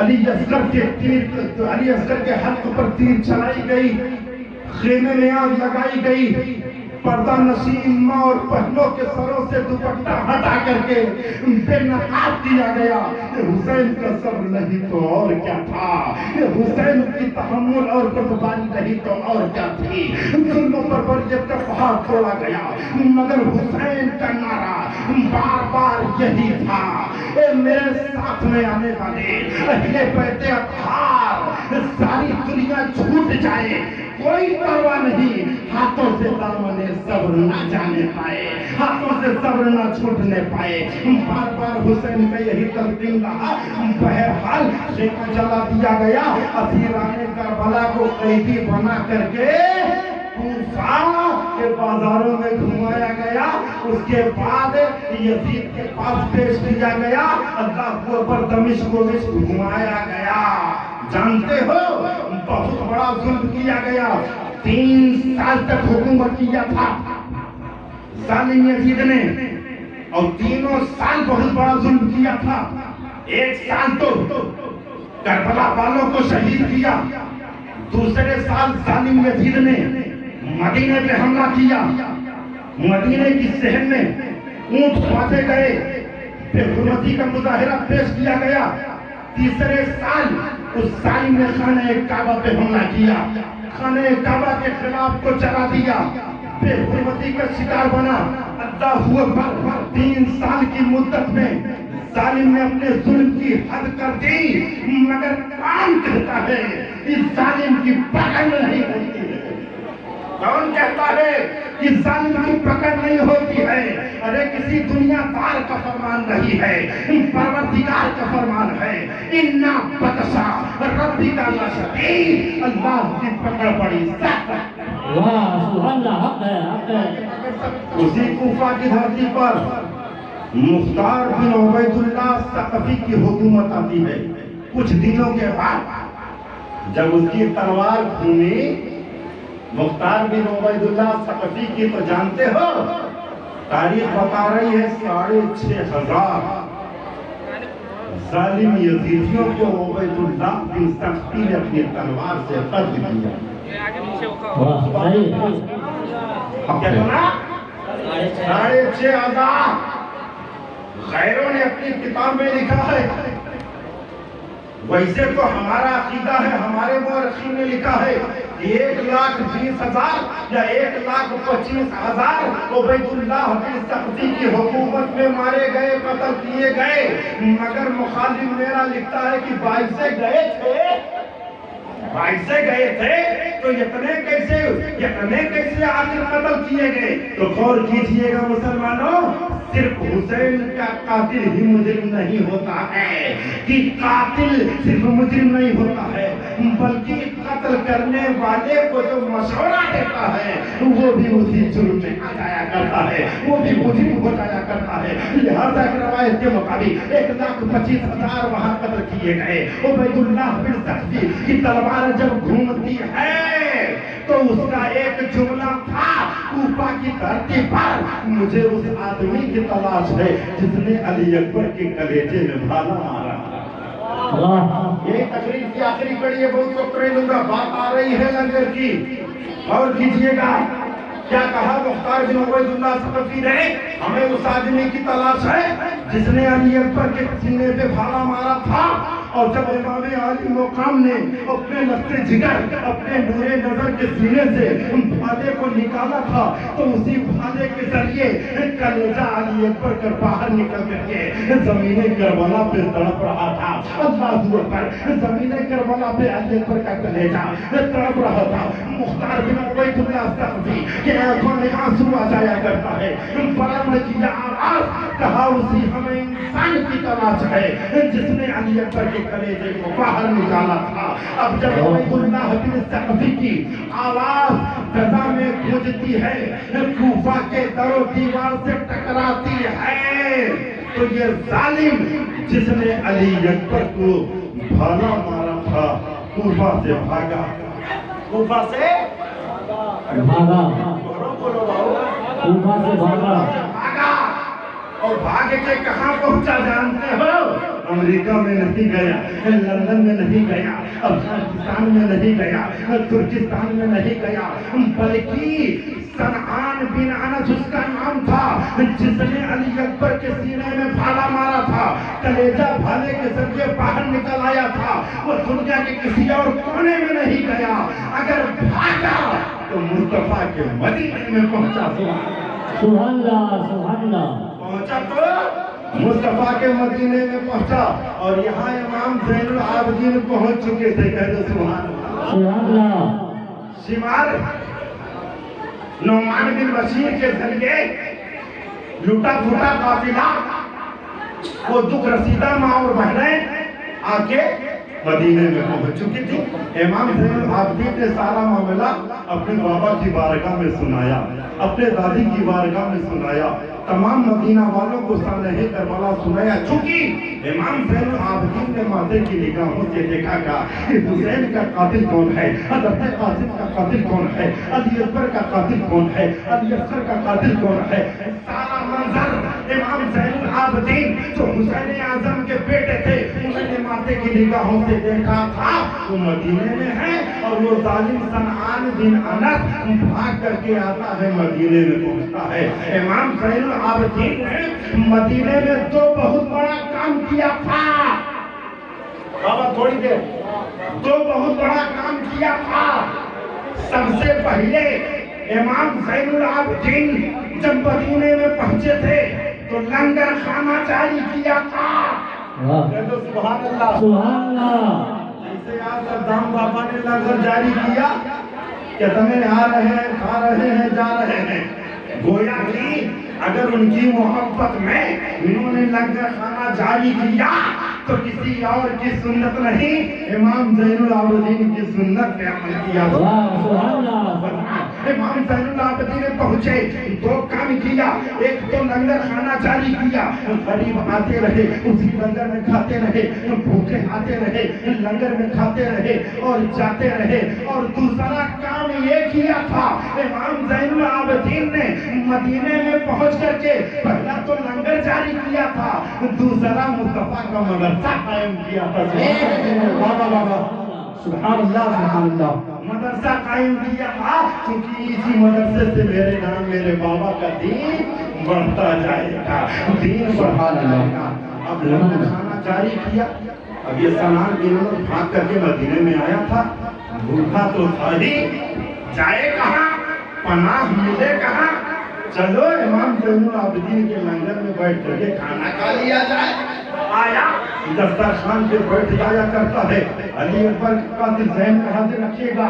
علی اصغر کے حلق پر تیر چلائی گئی، خیمے میں آگ لگائی گئی، پردہ نشین ماں اور بہنوں کے سروں سے دوپٹہ ہٹا کر کے بے نقاب کیا گیا۔ حسین کا صبر نہیں تو اور کیا تھا، حسین کی تحمل اور قربانی نہیں تو اور کیا تھی۔ ظلموں پر بریت کا پہاڑ توڑا گیا، مگر حسین کا نعرہ بار بار یہی تھا، اے میرے ساتھ میں آنے والے اہل بیت اطہار، ساری دنیا چھوٹ جائے کوئی پرواہ نہیں، ہاتھوں سے دامن صبر نہ جانے پائے، ہاتھوں سے صبر نہ چھوٹنے پائے۔ بار بار حسین کا یہی تلقین رہا۔ بہرحال خیمہ جلا دیا گیا، اسیران کربلا کو قیدی بنا کر کے کوفہ کے بازاروں میں گھمایا گیا۔ اس کے بعد یزید کے پاس پیش کیا گیا، اللہ اکبر، دمشق کو گھمایا گیا۔ جانتے ہو بہت بڑا ظلم کیا گیا، 3 سال تک حکومت کیا تھا ظالم یزید نے، اور 3 سال بہت بڑا ظلم کیا تھا۔ 1 سال تو کربلا والوں کو شہید کیا، دوسرے سال ظالم یزید نے مدینے پہ حملہ کیا، مدینے کی شہر میں اونٹ باندھے گئے، بے حرمتی کا مظاہرہ پیش کیا گیا۔ تیسرے سال اس ظالم نے خانہ کعبہ پہ حملہ کیا، خانہ کعبہ کے خلاف کو چلا دیا، بے حرمتی کا شکار بنا۔ اللہ اکبر، 3 سال کی مدت میں ظالم نے اپنے ظلم کی حد کر دی، مگر کون کہتا ہے اس ظالم کی پکڑ نہیں ہوتی ہے؟ کون کہتا ہے کہ ظالم کی پکڑ نہیں ہوتی ہے؟ ارے کسی دنیا دار کا فرمان نہیں ہے، پروردگار کا فرمان ہے، اِنَّا بَطْشَ رَبِّكَ لَشَدِيدٌ، اللہ کی پکڑ بڑی سخت ہے۔ سبحان اللہ، حق ہے، حق ہے۔ اسی کوفہ کی دھرتی پر مختار بن عبید اللہ ثقفی کی حکومت آتی ہے۔ کچھ دنوں کے بعد جب اس کی تلوار گھومی، مختار بن عبید اللہ ثقفی کی، تو جانتے ہو تاریخ بتا رہی ہے 6,500 ظالم یزیدیوں کو عبید اللہ بن ثقفی نے اپنی تلوار سے قتل کیا۔ اب کیا کہنا؟ 6,500 غیروں نے اپنی کتاب میں لکھا ہے، ویسے تو ہمارا عقیدہ ہے، ہمارے مورخین نے لکھا ہے 1,20,000 یا 1,25,000 عبید اللہ بن ثقفی کی حکومت میں مارے گئے، قتل کیے گئے، مگر مخالف میرا لکھتا ہے کہ 22 گئے تھے، تو اتنے کیسے آخر قتل کیے گئے؟ تو غور کیجئے گا مسلمانوں، صرف حسین کا قاتل ہی مجرم نہیں ہوتا ہے، کہ قاتل صرف مجرم نہیں ہوتا ہے، بلکہ قتل کرنے والے کو جو مشورہ دیتا ہے وہ بھی اسی جرم میں آ جایا کرتا ہے، وہ بھی مجرم ہو جایا کرتا ہے۔ لہذا ایک روایت کے مطابق 1,25,000 وہاں قتل کیے گئے۔ عبید اللہ بن ثقفی کی تلوار جب گھومتی ہے تو اس کا ایک جملہ تھا، کوفہ کی دھرتی پر مجھے اس آدمی کی تلاش ہے جس نے علی اکبر کے کلیجے میں بھالا مارا۔ یہ تقریر کی آخری کڑی ہے، بہت وقت نہیں لوں گا، بات آ رہی ہے لنگر کی، اور کیجئے گا کیا کہا مختار بن عبید اللہ ثقفی نے؟ ہمیں اس آدمی کی تلاش ہے جس نے علی اکبر کے سینے پہ بھالا مارا تھا، اور جب امام عالی مقام نے اپنے لفظ جگر، اپنے نور نظر کے سینے سے بھالے کو نکالا تھا، تو اسی بھالے کے ذریعے کلیجہ علی اکبر کر باہر نکل کر کے زمین کربلا پہ تڑپ رہا تھا۔ اللہ اکبر، زمین کربلا پہ علی اکبر کا کلیجہ تڑپ رہا تھا۔ مختار بن عبید اللہ ثقفی کے آنکھوں میں آنسو آ جایا کرتا ہے، بلند کیا آواز، کہا اسی ہمیں انسان کی تلاش ہے جس نے علی اکبر کے کلیجے کو باہر نکالا تھا۔ اب جب عبید اللہ بن ثقفی کی آواز فضا میں گونجتی ہے، کوفہ کے در و دیوار سے ٹکراتی ہے، تو یہ ظالم جس نے علی اکبر کو بھالا مارا تھا کوفہ سے بھاگا، کوفہ سے بھاگا، اور بھاگ کے کہاں پہنچا جانتے ہو؟ امریکہ میں نہیں گیا، لندن میں نہیں گیا، افغانستان میں نہیں گیا، ترکستان میں نہیں گیا، بلکہ صنعان بن انس اس کا نام تھا، جس نے علی اکبر کے سینے میں بھالا مارا تھا، کلیجہ بھالے کے ذریعے باہر نکل آیا تھا۔ وہ دنیا کے کسی اور کونے میں نہیں گیا، اگر بھاگا تو مصطفیٰ کے مدینے میں پہنچا۔ سبحان اللہ سبحان اللہ۔ پہنچا تو مصطفیٰ کے مدینے میں پہنچا، اور یہاں امام زین العابدین پہنچ چکے تھے۔ کہہ دو سبحان اللہ۔ سبحان اللہ۔ شمار نعمان بن بشیر کے ذریعے لوٹا پھوٹا قافلہ، وہ دکھ رسیدہ ماں اور بہنیں آ کے مدینے میں پہنچ چکی تھی۔ امام زین العابدین نے سارا معاملہ اپنے بابا کی بارگاہ میں سنایا، اپنے دادی کی بارگاہ میں سنایا، تمام مدینہ والوں کو صالح کربلا سنایا۔ چونکہ امام زین العابدین نے مادے کی نگاہوں سے دیکھا کہ حسین کا قاتل کون ہے، حضرت قاسم کا قاتل کون ہے، علی اکبر کا قاتل کون ہے، علی اصغر کا قاتل کون ہے۔ سارا منظر امام زین العابدین جو حسین اعظم کے بیٹے تھے، انہوں نے مادے کی نگاہوں سے دیکھا تھا وہ مدینے میں ہے، اور وہ ظالم صنعان بن انس بھاگ کر کے آتا ہے، مدینے میں پہنچتا ہے۔ امام زین العابدین نے مدینے میں تو بہت بڑا کام کیا تھا، بابا تھوڑی دیر، تو بہت بڑا کام کیا تھا۔ سب سے پہلے امام زین العابدین جب مدینے میں پہنچے تھے تو لنگر خانہ جاری کیا تھا۔ سبحان اللہ سبحان اللہ۔ جیسے آج صدام بابا نے لنگر جاری کیا کہ تمہیں آ رہے ہیں، کھا رہے ہیں، جا رہے ہیں، گویا کہ اگر ان کی محبت میں انہوں نے لنگر خانہ جاری کیا تو کسی اور کی سنت نہیں، امام زین العابدین کی سنت پہ عمل کیا۔ سبحان اللہ۔ امام زین العابدین نے پہنچے، دو کام کیا، ایک تو لنگر خانہ جاری کیا، غریب آتے رہے اسی لنگر میں کھاتے رہے، بھوکے آتے رہے لنگر میں کھاتے رہے اور جاتے رہے۔ اور دوسرا کام یہ کیا تھا امام زین العابدین نے مدینے میں پہنچ کر کے پہلا تو لنگر جاری کیا تھا، دوسرا مصطفیٰ کا مدرسہ قائم کیا تھا۔ سبحان اللہ سبحان اللہ۔ مدرسہ قائم کیا تھا کیونکہ اسی مدرسے سے میرے نام میرے بابا کا دین بڑھتا جائے گا، دین بڑھا جائے گا۔ اب لنگر خانہ جاری کیا، اب یہ صنعان بن انس بھاگ کر کے مدینے میں آیا تھا، بھوکا تو تھا ہی، جائے کہاں، پناہ ملے کہاں؟ چلو امام زین العابدین کے لنگر میں بیٹھ کر کے کھانا کھا لیا جائے۔ آیا دسترخوان پہ بیٹھ جایا کرتا ہے، علی اکبر کا قاتل ذہن میں حاضر رکھیے گا،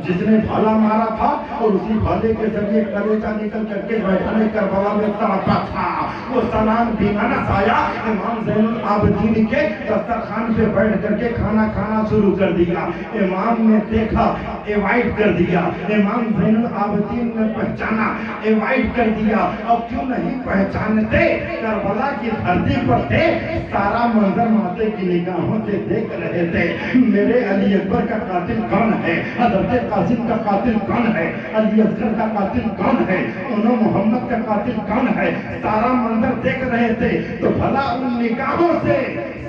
جس نے بھالا مارا تھا اور اسی بھالے کے ذریعے کلیجہ نکل کر کے میدان کربلا میں تڑپا تھا، وہ صنعان بن انس آیا، امام زین العابدین کے دسترخوان پہ بیٹھ کر کے کھانا کھانا شروع کر دیا۔ امام نے دیکھا، ایوائڈ کر دیا، امام زین العابدین نے پہچانا، ایوائڈ کر دیا۔ اب کیوں نہیں پہچانتے؟ کربلا کی دھرتی پر تھے، سارا منظر ماتے کی نگاہوں سے دیکھ رہے تھے۔ میرے علی اکبر کا قاتل کون ہے، حضرت قاسم کا قاتل کون ہے، علی اصغر کا قاتل کون ہے، انہوں محمد کا قاتل کون ہے، سارا منظر دیکھ رہے تھے۔ تو بھلا ان نگاہوں سے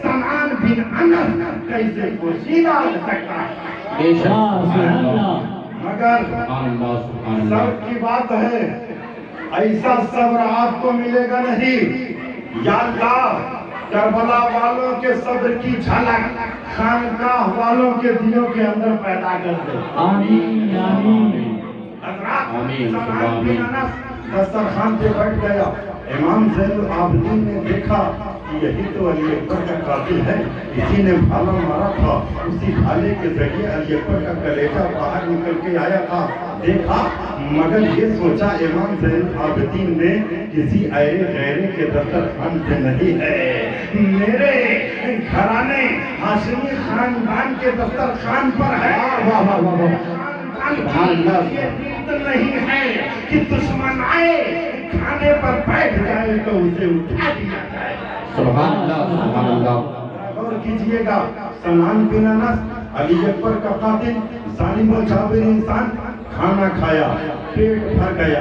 صنعان بن انس کیسے پوشیدہ ہو سکتا ہے؟ سبحان اللہ۔ مگر صبر کی بات ہے، ایسا صبر آپ کو ملے گا نہیں۔ یا اللہ کربلا والوں کے صبر کی جھلک خانقاہ والوں کے دلوں کے اندر پیدا کر دے۔ آمین آمین۔ حضرات صنعان بن انس دسترخوان پہ بیٹھ گیا، امام زین العابدین نے دیکھا کہ یہی تو علی اکبر کا قاتل ہے، اسی نے بھالا مارا تھا، اسی بھالے کے ذریعے علی اکبر کا کلیجہ باہر نکل کے آیا تھا۔ دیکھا، مگر یہ سوچا امام زین العابدین نے کسی ایرے غیرے کے دسترخوان پہ نہیں ہے، میرے گھرانے ہاشمی خاندان کے دسترخوان پر ہے۔ یہ نہیں ہے کہ دشمن آئے کھانے پر بیٹھ جائے تو اسے اٹھا دیا جائے۔ سبحان اللہ سبحان اللہ۔ غور کیجئے گا، صنعان بن انس علی اکبر کا قاتل، ظالم و جابر انسان، کھانا کھایا، پیٹ بھر گیا،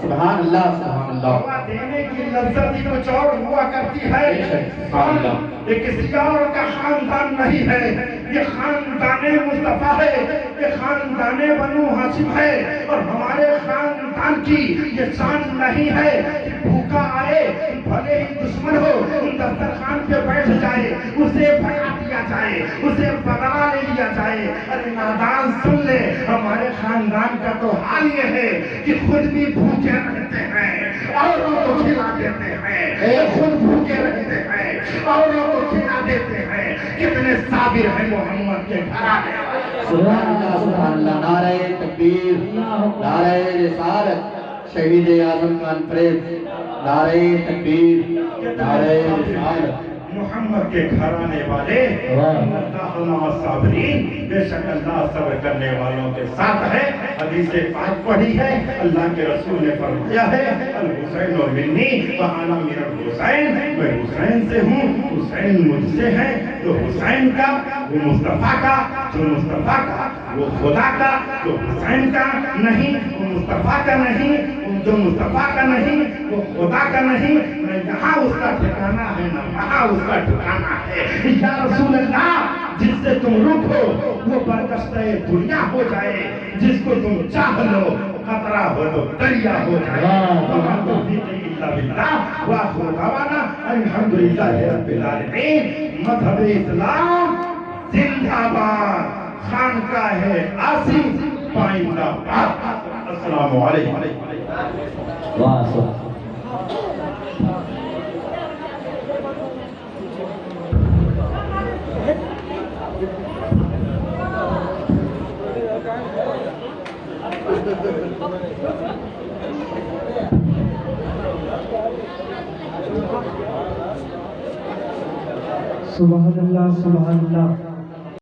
سبحان اللہ سبحان اللہ دعا دینے کی لذت ہی کچھ اور ہوا کرتی ہے. سبحان اللہ. یہ کسی اور کا خاندان نہیں ہے, یہ خاندان مصطفیٰ ہے, یہ خاندان بنو ہاشم ہے. اور ہمارے خاندان کی یہ شان نہیں ہے کہ بھوکا آئے بھلے ہی دشمن ہو دسترخوان پہ بیٹھ جائے اسے بھگا دیا جائے, اسے بدلا لے لیا جائے. ارے نادان سن لے, ہمارے خاندان کا تو حال یہ ہے کہ خود بھی بھوکے رہتے ہیں, اوروں کو کھلا دیتے ہیں, خود بھوکے رہتے ہیں, اوروں کو کھلا دیتے ہیں. کتنے صابر ہیں محمد کے گھرانے. سبحان اللہ سبحان اللہ. نعرہ تکبیر, نعرہ رسالت, شہید اعظم کانفرنس, نعرہ تکبیر, نعرہ رسالت. محمد کے گھرانے والے اللہ صابرین, بے شک اللہ صبر کرنے والوں کے ساتھ ہے. حدیث پاک پڑھی ہے, اللہ کے رسول نے فرمایا ہے الحسین اور منی وعنا من الحسین, میں حسین سے ہوں, حسین مجھ سے ہے. تو حسین کا وہ مصطفیٰ کا, جو مصطفیٰ کا وہ خدا کا, جو حسین کا نہیں وہ مصطفیٰ کا نہیں, جو مصطفیٰ کا نہیں وہ خدا کا نہیں. نہ یہاں اس کا ٹھکانہ ہے نہ وہاں اس کا ٹھکانہ ہے. یا رسول اللہ, جس سے تم روٹھو وہ برگشتہ دنیا ہو جائے, جس کو تم چاہ لو خطرہ ہو تو دریا ہو جائے. وآخر دعوانا الحمدللہ رب العالمین. مذہب اسلام زندہ باد, خانقاہ عاصم پائندہ باد. السلام علیکم. سبحان اللہ سبحان اللہ.